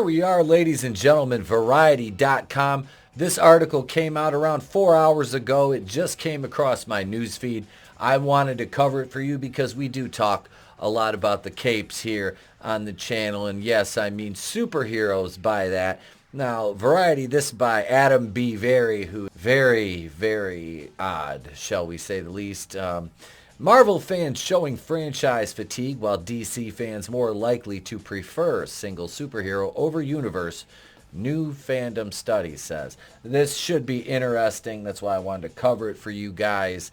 here we are, ladies and gentlemen, Variety.com. This article came out around 4 hours ago. It just came across my newsfeed. I wanted to cover it for you because we do talk a lot about the capes here on the channel. And yes, I mean superheroes by that. Now, Variety, this by Adam B. Very, who very odd, shall we say the least. Marvel fans showing franchise fatigue, while DC fans more likely to prefer single superhero over universe, new fandom study says. This should be interesting. That's why I wanted to cover it for you guys.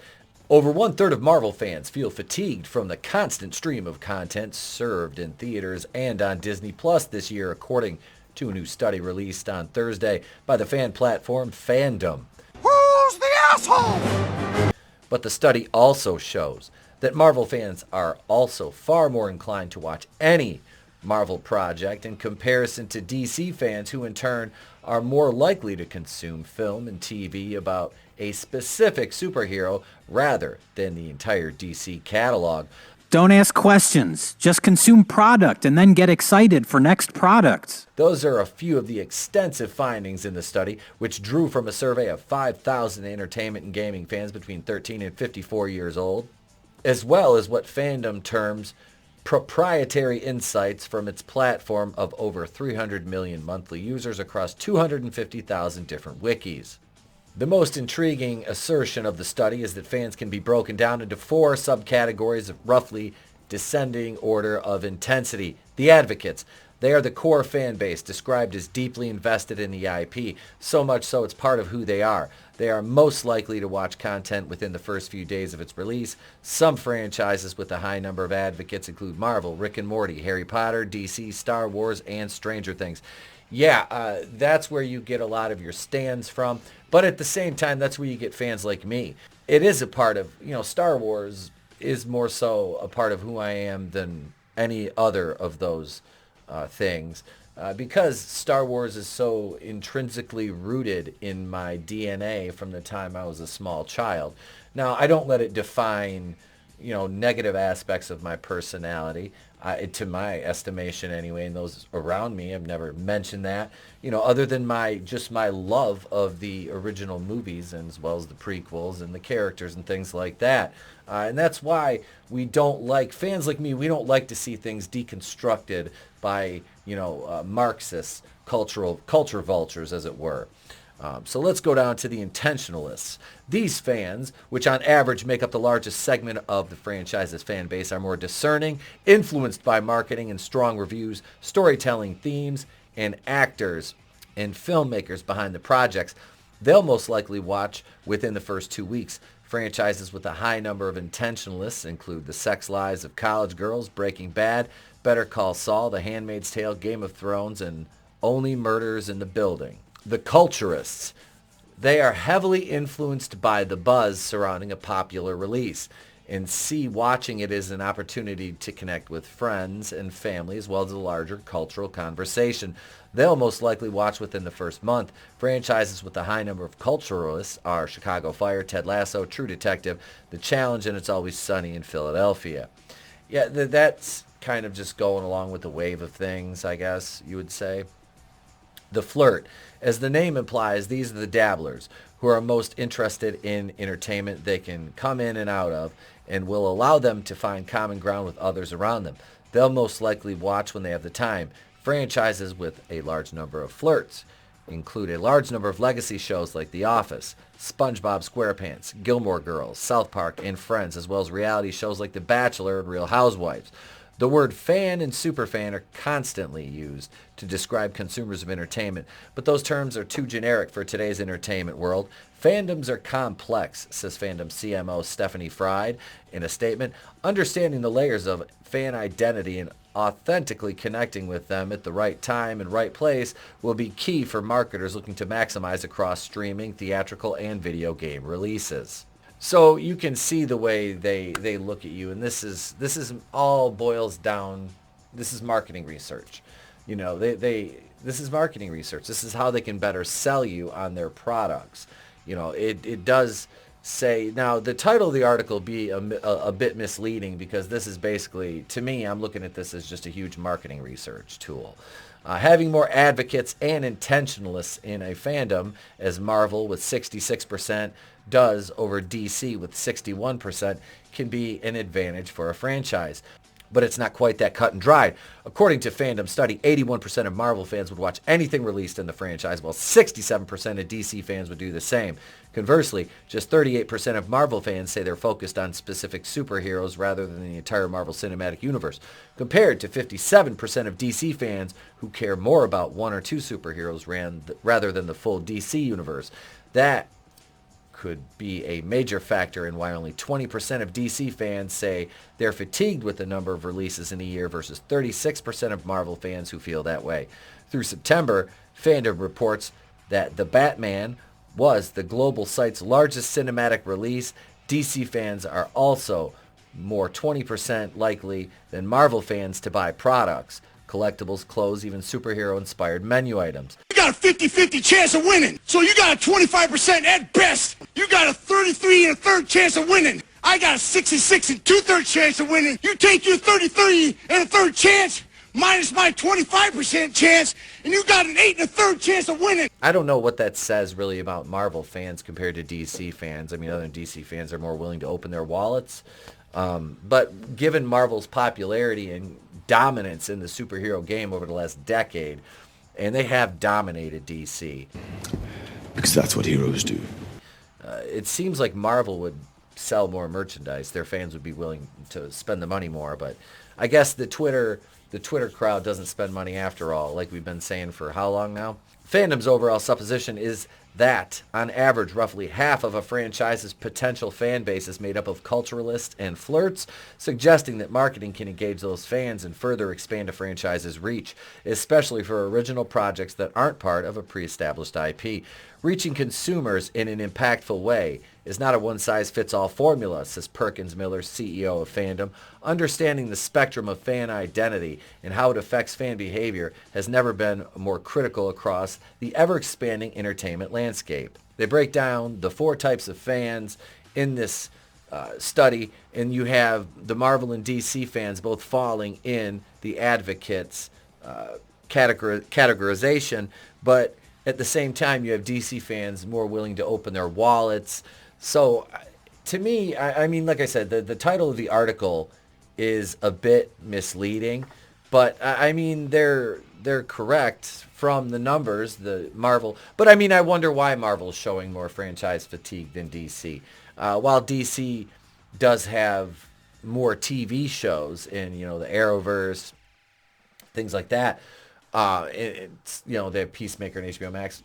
Over 1/3 of Marvel fans feel fatigued from the constant stream of content served in theaters and on Disney Plus this year, according to a new study released on Thursday by the fan platform Fandom. Who's the asshole? But the study also shows that Marvel fans are also far more inclined to watch any Marvel project in comparison to DC fans, who in turn are more likely to consume film and TV about a specific superhero rather than the entire DC catalog. Don't ask questions. Just consume product and then get excited for next products. Those are a few of the extensive findings in the study, which drew from a survey of 5,000 entertainment and gaming fans between 13 and 54 years old, as well as what Fandom terms proprietary insights from its platform of over 300 million monthly users across 250,000 different wikis. The most intriguing assertion of the study is that fans can be broken down into 4 subcategories of roughly descending order of intensity. The advocates. They are the core fan base, described as deeply invested in the IP, so much so it's part of who they are. They are most likely to watch content within the first few days of its release. Some franchises with a high number of advocates include Marvel, Rick and Morty, Harry Potter, DC, Star Wars, and Stranger Things. Yeah, that's where you get a lot of your stands from. But at the same time, that's where you get fans like me. It is a part of, Star Wars is more so a part of who I am than any other of those things. Because Star Wars is so intrinsically rooted in my DNA from the time I was a small child. Now, I don't let it define, negative aspects of my personality. To my estimation anyway, and those around me, I've never mentioned that, other than my love of the original movies, and as well as the prequels and the characters and things like that. And that's why fans like me, we don't like to see things deconstructed by, Marxist culture vultures, as it were. So let's go down to the intentionalists. These fans, which on average make up the largest segment of the franchise's fan base, are more discerning, influenced by marketing and strong reviews, storytelling themes, and actors and filmmakers behind the projects. They'll most likely watch within the first 2 weeks. Franchises with a high number of intentionalists include The Sex Lives of College Girls, Breaking Bad, Better Call Saul, The Handmaid's Tale, Game of Thrones, and Only Murders in the Building. The culturists. They are heavily influenced by the buzz surrounding a popular release and see watching it as an opportunity to connect with friends and family, as well as a larger cultural conversation. They'll most likely watch within the first month. Franchises with a high number of culturalists are Chicago Fire, Ted Lasso, True Detective, The Challenge, and It's Always Sunny in Philadelphia. Yeah, that's kind of just going along with the wave of things, I guess you would say. The flirt. As the name implies, these are the dabblers who are most interested in entertainment they can come in and out of, and will allow them to find common ground with others around them. They'll most likely watch when they have the time. Franchises with a large number of flirts include a large number of legacy shows like The Office, SpongeBob SquarePants, Gilmore Girls, South Park, and Friends, as well as reality shows like The Bachelor and Real Housewives. The word fan and superfan are constantly used to describe consumers of entertainment, but those terms are too generic for today's entertainment world. Fandoms are complex, says Fandom CMO Stephanie Fried in a statement. Understanding the layers of fan identity and authentically connecting with them at the right time and right place will be key for marketers looking to maximize across streaming, theatrical, and video game releases. So you can see the way they look at you, and this is all boils down. This is marketing research. This is marketing research. This is how they can better sell you on their products. It does say, now the title of the article be a bit misleading, because this is basically, to me, I'm looking at this as just a huge marketing research tool. Having more advocates and intentionalists in a fandom, as Marvel with 66% does over DC with 61%, can be an advantage for a franchise. But it's not quite that cut and dried. According to Fandom study, 81% of Marvel fans would watch anything released in the franchise, while 67% of DC fans would do the same. Conversely, just 38% of Marvel fans say they're focused on specific superheroes rather than the entire Marvel Cinematic Universe, compared to 57% of DC fans who care more about one or two superheroes rather than the full DC universe. That could be a major factor in why only 20% of DC fans say they're fatigued with the number of releases in a year versus 36% of Marvel fans who feel that way. Through September, Fandom reports that The Batman was the global site's largest cinematic release. DC fans are also more 20% likely than Marvel fans to buy products, collectibles, clothes, even superhero-inspired menu items. You got a 50-50 chance of winning, so you got a 25% at best. You got a 33 and a third chance of winning. I got a 66 and 2/3 chance of winning. You take your 33 and a third chance minus my 25% chance, and you got an 8 and a third chance of winning. I don't know what that says really about Marvel fans compared to DC fans. I mean, other than DC fans are more willing to open their wallets. But given Marvel's popularity and dominance in the superhero game over the last decade, and they have dominated DC. Because that's what heroes do. It seems like Marvel would sell more merchandise. Their fans would be willing to spend the money more, but I guess the Twitter crowd doesn't spend money after all, like we've been saying for how long now? Fandom's overall supposition is that, on average, roughly half of a franchise's potential fan base is made up of culturalists and flirts, suggesting that marketing can engage those fans and further expand a franchise's reach, especially for original projects that aren't part of a pre-established IP. Reaching consumers in an impactful way is not a one-size-fits-all formula, says Perkins Miller, CEO of Fandom. Understanding the spectrum of fan identity and how it affects fan behavior has never been more critical across the ever-expanding entertainment landscape. They break down the 4 types of fans in this study, and you have the Marvel and DC fans both falling in the advocates categorization, but at the same time, you have DC fans more willing to open their wallets. So, to me, I mean, like I said, the title of the article is a bit misleading, but I mean, they're correct from the numbers, the Marvel. But I mean, I wonder why Marvel's showing more franchise fatigue than DC. While DC does have more TV shows in, the Arrowverse, things like that. It's, they have Peacemaker and HBO Max.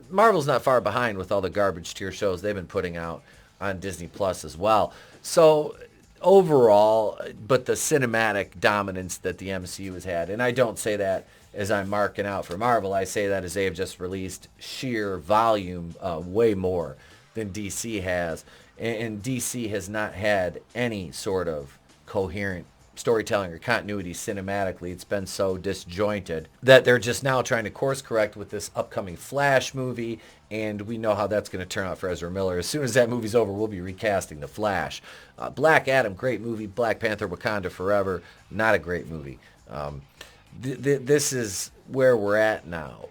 Marvel's not far behind with all the garbage tier shows they've been putting out on Disney Plus as well. So overall, but the cinematic dominance that the MCU has had, and I don't say that as I'm marking out for Marvel, I say that as they have just released sheer volume way more than DC has. And DC has not had any sort of coherent storytelling or continuity cinematically. It's been so disjointed that they're just now trying to course correct with this upcoming Flash movie, and we know how that's going to turn out for Ezra Miller. As soon as that movie's over, we'll be recasting the Flash. Black Adam, great movie. Black Panther, Wakanda Forever, not a great movie. This is where we're at now.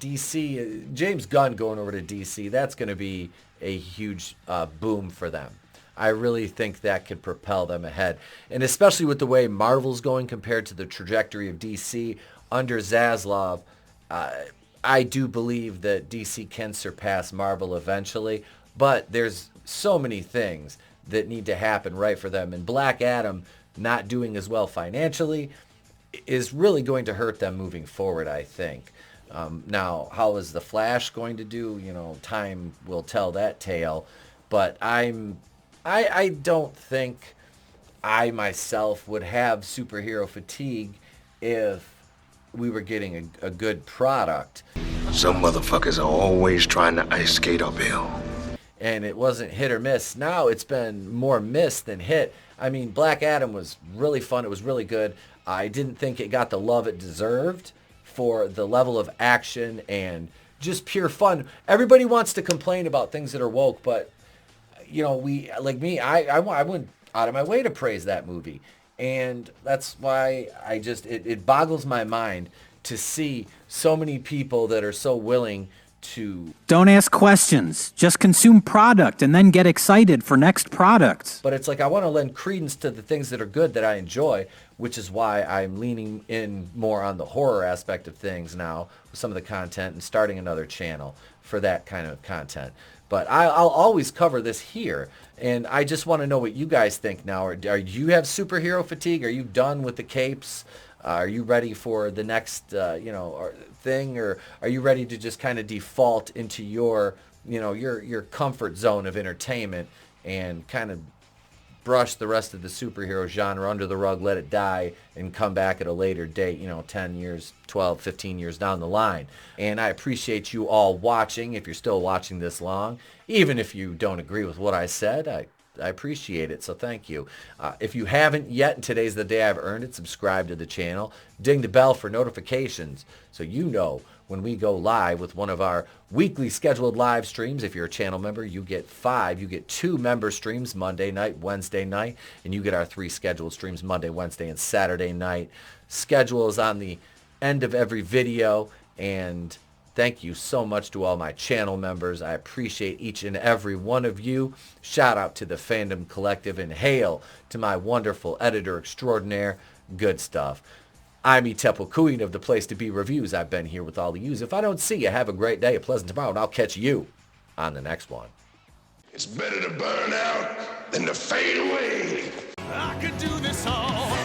DC, James Gunn going over to DC, that's going to be a huge boom for them. I really think that could propel them ahead. And especially with the way Marvel's going compared to the trajectory of DC under Zaslav, I do believe that DC can surpass Marvel eventually. But there's so many things that need to happen right for them. And Black Adam not doing as well financially is really going to hurt them moving forward, I think. Now, how is The Flash going to do? Time will tell that tale. But I don't think I myself would have superhero fatigue if we were getting a good product. Some motherfuckers are always trying to ice skate uphill. And it wasn't hit or miss. Now it's been more miss than hit. I mean, Black Adam was really fun. It was really good. I didn't think it got the love it deserved for the level of action and just pure fun. Everybody wants to complain about things that are woke, but I went out of my way to praise that movie. And that's why it boggles my mind. to see so many people that are so willing to... Don't ask questions. Just consume product and then get excited for next product. But it's like I want to lend credence to the things that are good that I enjoy, which is why I'm leaning in more on the horror aspect of things now with some of the content and starting another channel for that kind of content. But I'll always cover this here, and I just want to know what you guys think now. Are you have superhero fatigue? Are you done with the capes? Are you ready for the next, thing, or are you ready to just kind of default into your comfort zone of entertainment and kind of brush the rest of the superhero genre under the rug, let it die, and come back at a later date, 10 years, 12, 15 years down the line? And I appreciate you all watching, if you're still watching this long. Even if you don't agree with what I said, I appreciate it, so thank you. If you haven't yet, and today's the day I've earned it, subscribe to the channel. Ding the bell for notifications so you know when we go live with one of our weekly scheduled live streams. If you're a channel member, you get 5. You get 2 member streams, Monday night, Wednesday night, and you get our 3 scheduled streams, Monday, Wednesday, and Saturday night. Schedule is on the end of every video, and thank you so much to all my channel members. I appreciate each and every one of you. Shout out to the Fandom Collective, and hail to my wonderful editor extraordinaire, Goodstuff. I'm Etepel Queen of the Place to Be Reviews. I've been here with all of yous. If I don't see you, have a great day, a pleasant tomorrow, and I'll catch you on the next one. It's better to burn out than to fade away. I could do this all